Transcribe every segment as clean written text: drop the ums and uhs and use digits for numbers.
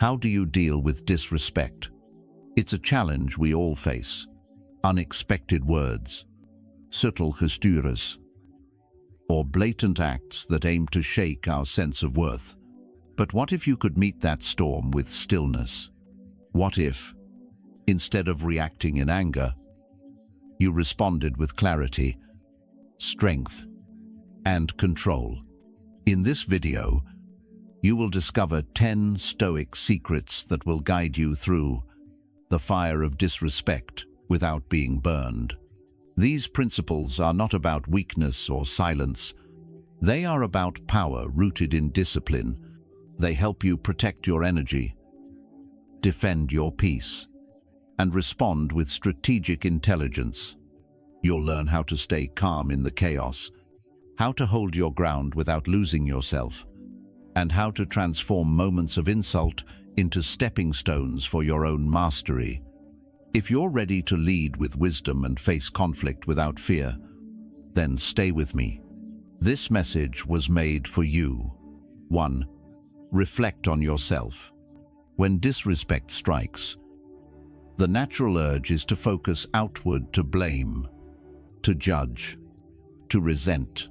How do you deal with disrespect? It's a challenge we all face. Unexpected words, subtle gestures, or blatant acts that aim to shake our sense of worth. But what if you could meet that storm with stillness? What if, instead of reacting in anger, you responded with clarity, strength, and control? In this video, you will discover 10 Stoic secrets that will guide you through the fire of disrespect without being burned. These principles are not about weakness or silence. They are about power rooted in discipline. They help you protect your energy, defend your peace, and respond with strategic intelligence. You'll learn how to stay calm in the chaos, how to hold your ground without losing yourself, and how to transform moments of insult into stepping stones for your own mastery. If you're ready to lead with wisdom and face conflict without fear, then stay with me. This message was made for you. 1. Reflect on yourself. When disrespect strikes, the natural urge is to focus outward, to blame, to judge, to resent.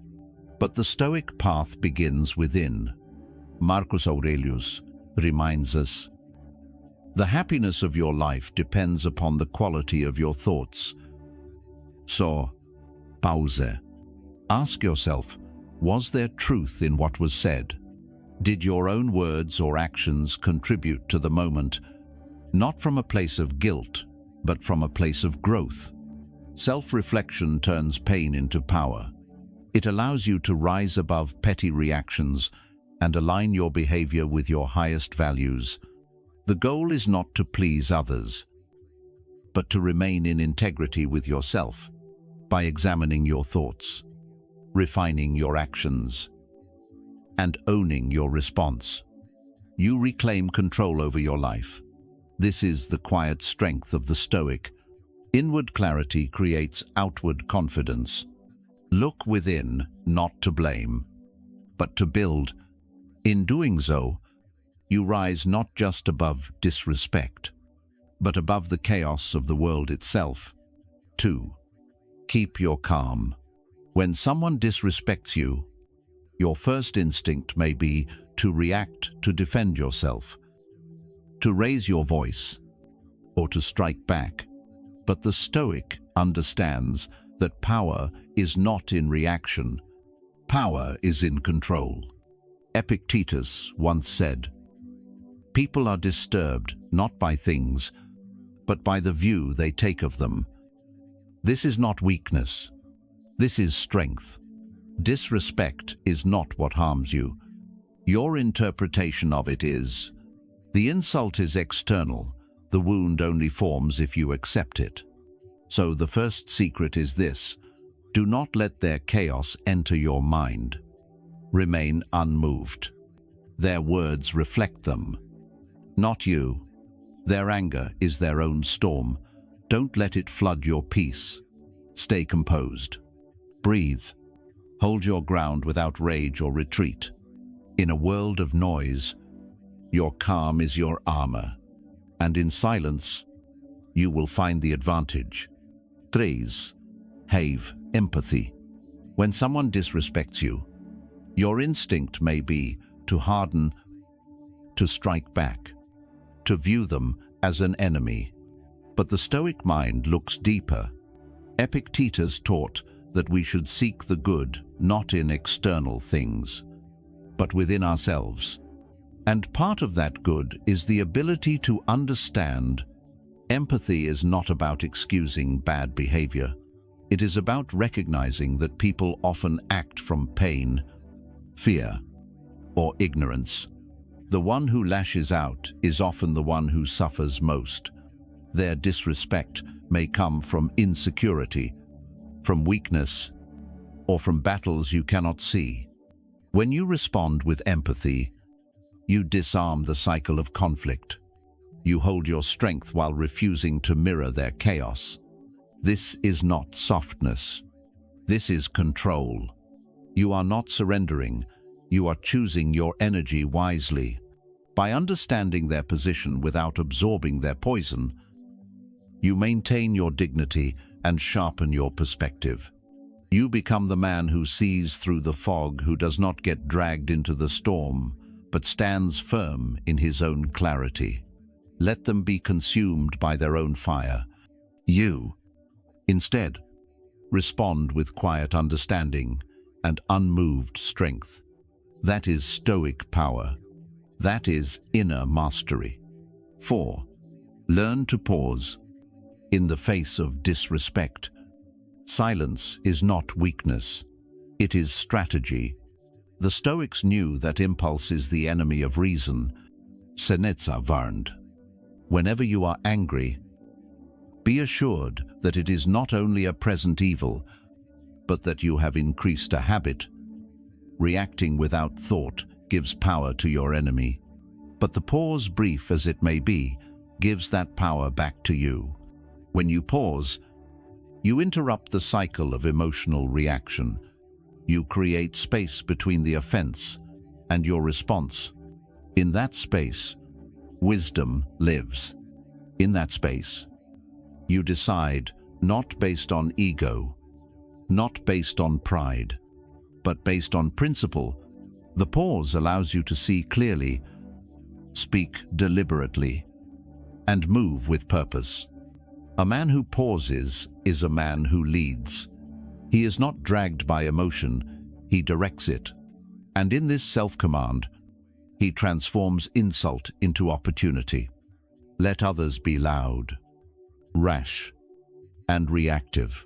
But the Stoic path begins within. Marcus Aurelius reminds us, the happiness of your life depends upon the quality of your thoughts. So, pause. Ask yourself, was there truth in what was said? Did your own words or actions contribute to the moment, not from a place of guilt, but from a place of growth? Self-reflection turns pain into power. It allows you to rise above petty reactions and align your behavior with your highest values. The goal is not to please others, but to remain in integrity with yourself by examining your thoughts, refining your actions, and owning your response. You reclaim control over your life. This is the quiet strength of the Stoic. Inward clarity creates outward confidence. Look within, not to blame, but to build. In doing so, you rise not just above disrespect, but above the chaos of the world itself. 2. Keep your calm. When someone disrespects you, your first instinct may be to react, to defend yourself, to raise your voice, or to strike back. But the Stoic understands that power is not in reaction. Power is in control. Epictetus once said, people are disturbed not by things, but by the view they take of them. This is not weakness. This is strength. Disrespect is not what harms you. Your interpretation of it is. The insult is external. The wound only forms if you accept it. So the first secret is this: do not let their chaos enter your mind. Remain unmoved. Their words reflect them, not you. Their anger is their own storm. Don't let it flood your peace. Stay composed. Breathe. Hold your ground without rage or retreat. In a world of noise, your calm is your armor, and in silence, you will find the advantage. 3. Have empathy. When someone disrespects you, your instinct may be to harden, to strike back, to view them as an enemy. But the Stoic mind looks deeper. Epictetus taught that we should seek the good not in external things, but within ourselves. And part of that good is the ability to understand. Empathy is not about excusing bad behavior. It is about recognizing that people often act from pain, fear, or ignorance. The one who lashes out is often the one who suffers most. Their disrespect may come from insecurity, from weakness, or from battles you cannot see. When you respond with empathy, you disarm the cycle of conflict. You hold your strength while refusing to mirror their chaos. This is not softness. This is control. You are not surrendering. You are choosing your energy wisely. By understanding their position without absorbing their poison, you maintain your dignity and sharpen your perspective. You become the man who sees through the fog, who does not get dragged into the storm, but stands firm in his own clarity. Let them be consumed by their own fire. You, instead, respond with quiet understanding and unmoved strength. That is Stoic power. That is inner mastery. 4. Learn to pause. In the face of disrespect, silence is not weakness. It is strategy. The Stoics knew that impulse is the enemy of reason. Seneca warned, "Whenever you are angry, be assured that it is not only a present evil, but that you have increased a habit. Reacting without thought gives power to your enemy, but the pause, brief as it may be, gives that power back to you. When you pause, you interrupt the cycle of emotional reaction. You create space between the offense and your response. In that space, wisdom lives. In that space, you decide not based on ego, not based on pride, but based on principle. The pause allows you to see clearly, speak deliberately, and move with purpose. A man who pauses is a man who leads. He is not dragged by emotion, he directs it. And in this self-command, he transforms insult into opportunity. Let others be loud, rash, and reactive.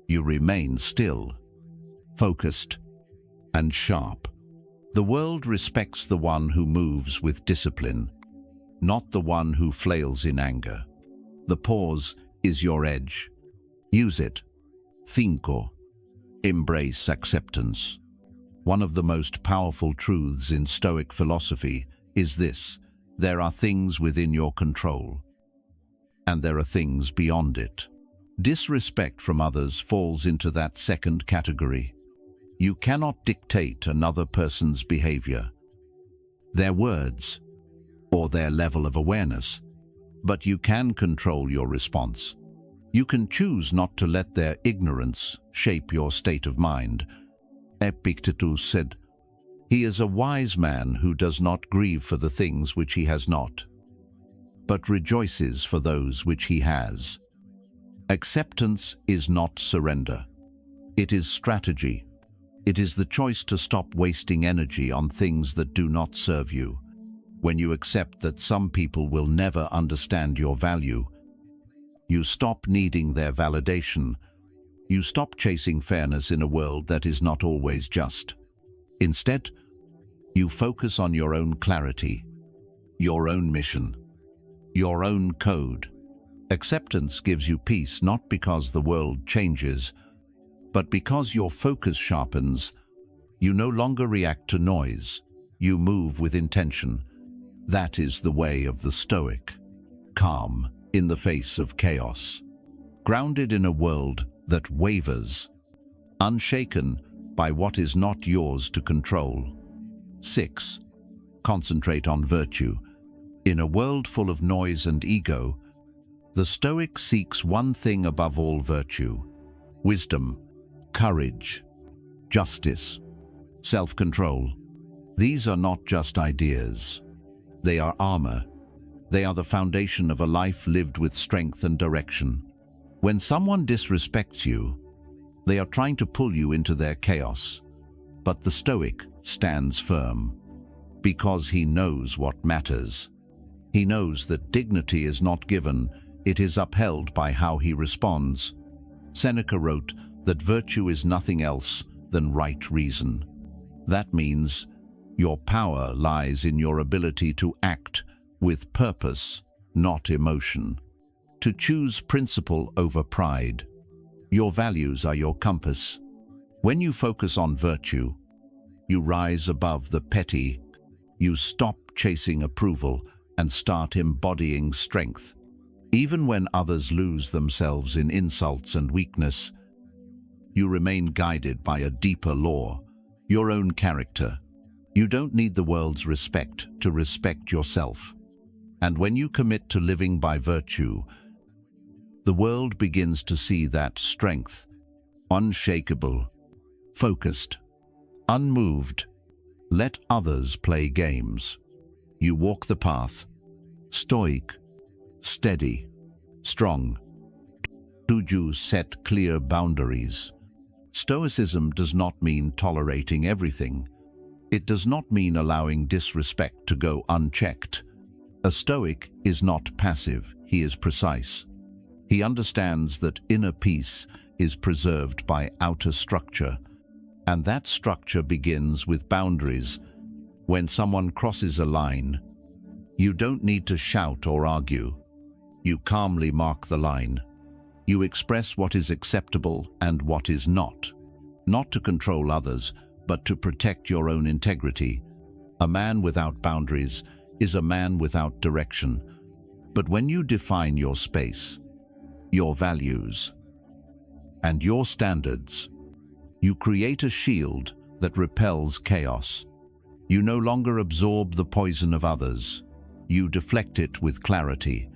You remain still, focused, and sharp. The world respects the one who moves with discipline, not the one who flails in anger. The pause is your edge. Use it. 5. Embrace acceptance. One of the most powerful truths in Stoic philosophy is this: there are things within your control, and there are things beyond it. Disrespect from others falls into that second category. You cannot dictate another person's behavior, their words, or their level of awareness, but you can control your response. You can choose not to let their ignorance shape your state of mind. Epictetus said, "He is a wise man who does not grieve for the things which he has not, but rejoices for those which he has." Acceptance is not surrender. It is strategy. It is the choice to stop wasting energy on things that do not serve you. When you accept that some people will never understand your value, you stop needing their validation. You stop chasing fairness in a world that is not always just. Instead, you focus on your own clarity, your own mission, your own code. Acceptance gives you peace not because the world changes, but because your focus sharpens. You no longer react to noise. You move with intention. That is the way of the Stoic. Calm in the face of chaos. Grounded in a world that wavers. Unshaken by what is not yours to control. 6. Concentrate on virtue. In a world full of noise and ego, the Stoic seeks one thing above all: virtue. Wisdom, courage, justice, self-control. These are not just ideas. They are armor. They are the foundation of a life lived with strength and direction. When someone disrespects you, they are trying to pull you into their chaos. But the Stoic stands firm because he knows what matters. He knows that dignity is not given, it is upheld by how he responds. Seneca wrote that virtue is nothing else than right reason. That means your power lies in your ability to act with purpose, not emotion. To choose principle over pride. Your values are your compass. When you focus on virtue, you rise above the petty. You stop chasing approval and start embodying strength. Even when others lose themselves in insults and weakness, you remain guided by a deeper law, your own character. You don't need the world's respect to respect yourself. And when you commit to living by virtue, the world begins to see that strength, unshakable, focused, unmoved. Let others play games. You walk the path, stoic, steady, strong. You set clear boundaries. Stoicism does not mean tolerating everything. It does not mean allowing disrespect to go unchecked. A Stoic is not passive, he is precise. He understands that inner peace is preserved by outer structure, and that structure begins with boundaries. When someone crosses a line, you don't need to shout or argue. You calmly mark the line. You express what is acceptable and what is not to control others, but to protect your own integrity. A man without boundaries is a man without direction. But when you define your space, your values, and your standards, you create a shield that repels chaos. You no longer absorb the poison of others. You deflect it with clarity.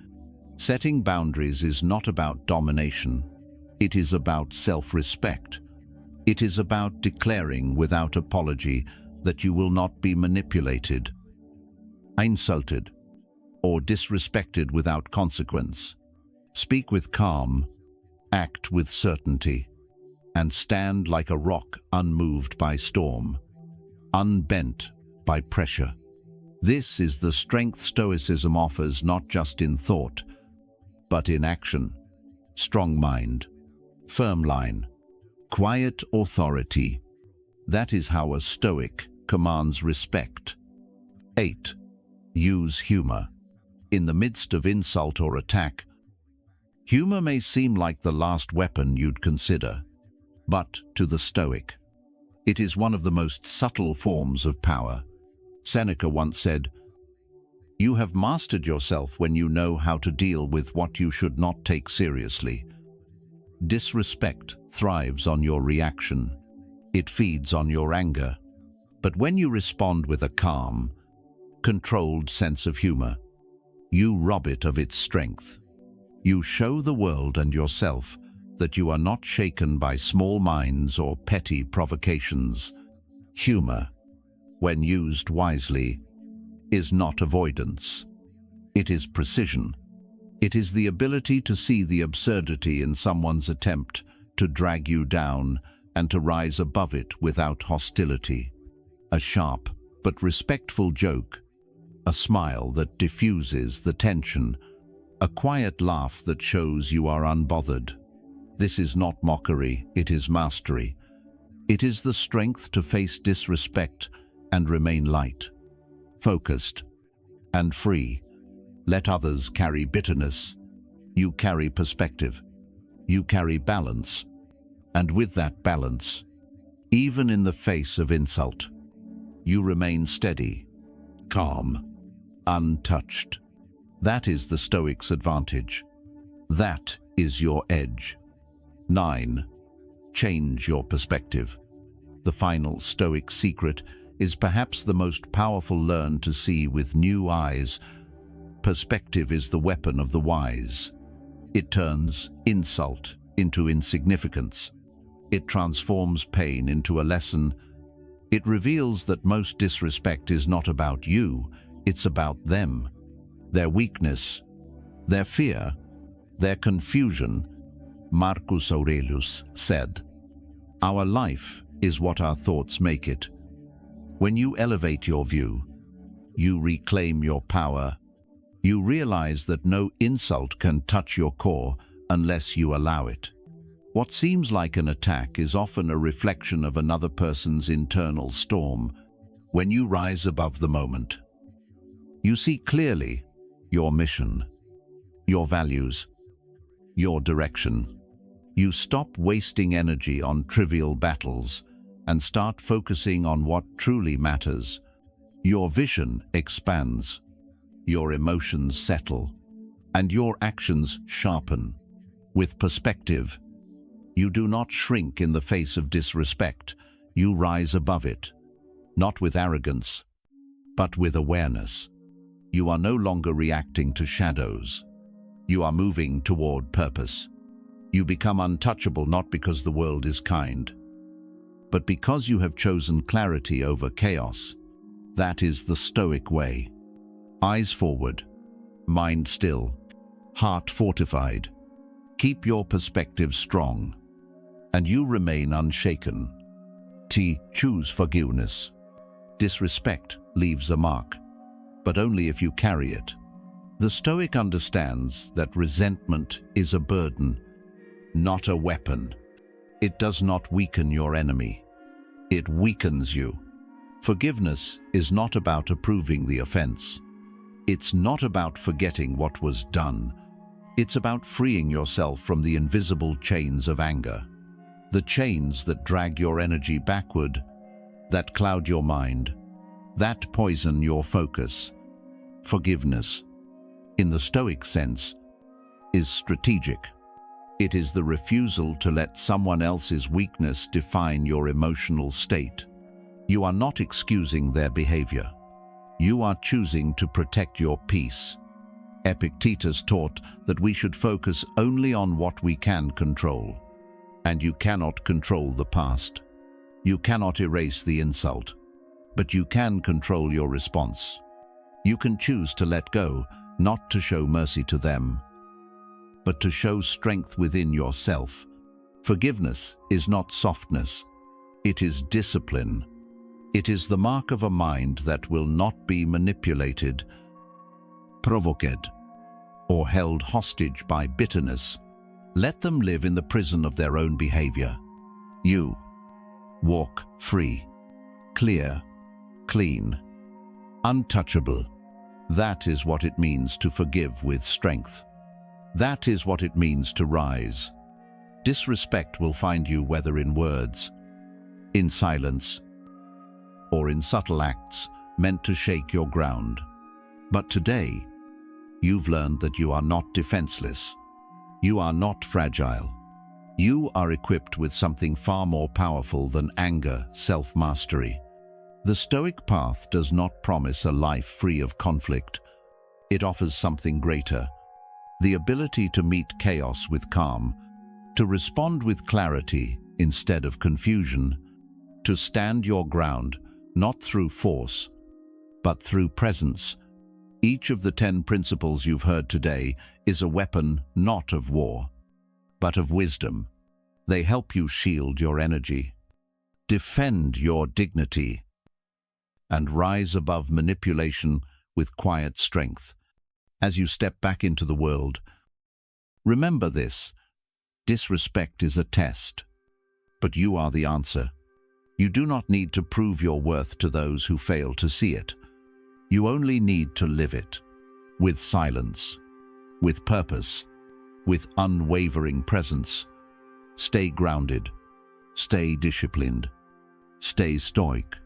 Setting boundaries is not about domination. It is about self-respect. It is about declaring without apology that you will not be manipulated, insulted, or disrespected without consequence. Speak with calm, act with certainty, and stand like a rock unmoved by storm, unbent by pressure. This is the strength Stoicism offers, not just in thought, but in action. Strong mind, firm line, quiet authority. That is how a Stoic commands respect. 8. Use humor. In the midst of insult or attack, humor may seem like the last weapon you'd consider, but to the Stoic, it is one of the most subtle forms of power. Seneca once said, "You have mastered yourself when you know how to deal with what you should not take seriously." Disrespect thrives on your reaction. It feeds on your anger. But when you respond with a calm, controlled sense of humor, you rob it of its strength. You show the world and yourself that you are not shaken by small minds or petty provocations. Humor, when used wisely, is not avoidance. It is precision. It is the ability to see the absurdity in someone's attempt to drag you down and to rise above it without hostility. A sharp but respectful joke, a smile that diffuses the tension, a quiet laugh that shows you are unbothered. This is not mockery, it is mastery. It is the strength to face disrespect and remain light, focused, and free. Let others carry bitterness. You carry perspective. You carry balance. And with that balance, even in the face of insult, you remain steady, calm, untouched. That is the Stoic's advantage. That is your edge. 9. Change your perspective. The final Stoic secret is perhaps the most powerful. Learn to see with new eyes. Perspective is the weapon of the wise. It turns insult into insignificance. It transforms pain into a lesson. It reveals that most disrespect is not about you, it's about them, their weakness, their fear, their confusion. Marcus Aurelius said, "Our life is what our thoughts make it." When you elevate your view, you reclaim your power. You realize that no insult can touch your core unless you allow it. What seems like an attack is often a reflection of another person's internal storm. When you rise above the moment, you see clearly your mission, your values, your direction. You stop wasting energy on trivial battles and start focusing on what truly matters. Your vision expands, your emotions settle, and your actions sharpen. With perspective, you do not shrink in the face of disrespect, you rise above it. not with arrogance, but with awareness. You are no longer reacting to shadows. You are moving toward purpose. You become untouchable not because the world is kind, but because you have chosen clarity over chaos. That is the Stoic way. Eyes forward, mind still, heart fortified. Keep your perspective strong, and you remain unshaken. Choose forgiveness. Disrespect leaves a mark, but only if you carry it. The Stoic understands that resentment is a burden, not a weapon. It does not weaken your enemy. It weakens you. Forgiveness is not about approving the offense. It's not about forgetting what was done. It's about freeing yourself from the invisible chains of anger. The chains that drag your energy backward, that cloud your mind, that poison your focus. Forgiveness, in the Stoic sense, is strategic. It is the refusal to let someone else's weakness define your emotional state. You are not excusing their behavior. You are choosing to protect your peace. Epictetus taught that we should focus only on what we can control. And you cannot control the past. You cannot erase the insult, but you can control your response. You can choose to let go, not to show mercy to them, but to show strength within yourself. Forgiveness is not softness. It is discipline. It is the mark of a mind that will not be manipulated, provoked, or held hostage by bitterness. Let them live in the prison of their own behavior. You walk free, clear, clean, untouchable. That is what it means to forgive with strength. That is what it means to rise. Disrespect will find you whether in words, in silence, or in subtle acts meant to shake your ground. But today, you've learned that you are not defenseless. You are not fragile. You are equipped with something far more powerful than anger, self-mastery. The Stoic path does not promise a life free of conflict. It offers something greater: the ability to meet chaos with calm, to respond with clarity instead of confusion, to stand your ground not through force, but through presence. Each of the 10 principles you've heard today is a weapon not of war, but of wisdom. They help you shield your energy, defend your dignity, and rise above manipulation with quiet strength. As you step back into the world, remember this: disrespect is a test, but you are the answer. You do not need to prove your worth to those who fail to see it. You only need to live it, with silence, with purpose, with unwavering presence. Stay grounded, stay disciplined, stay stoic.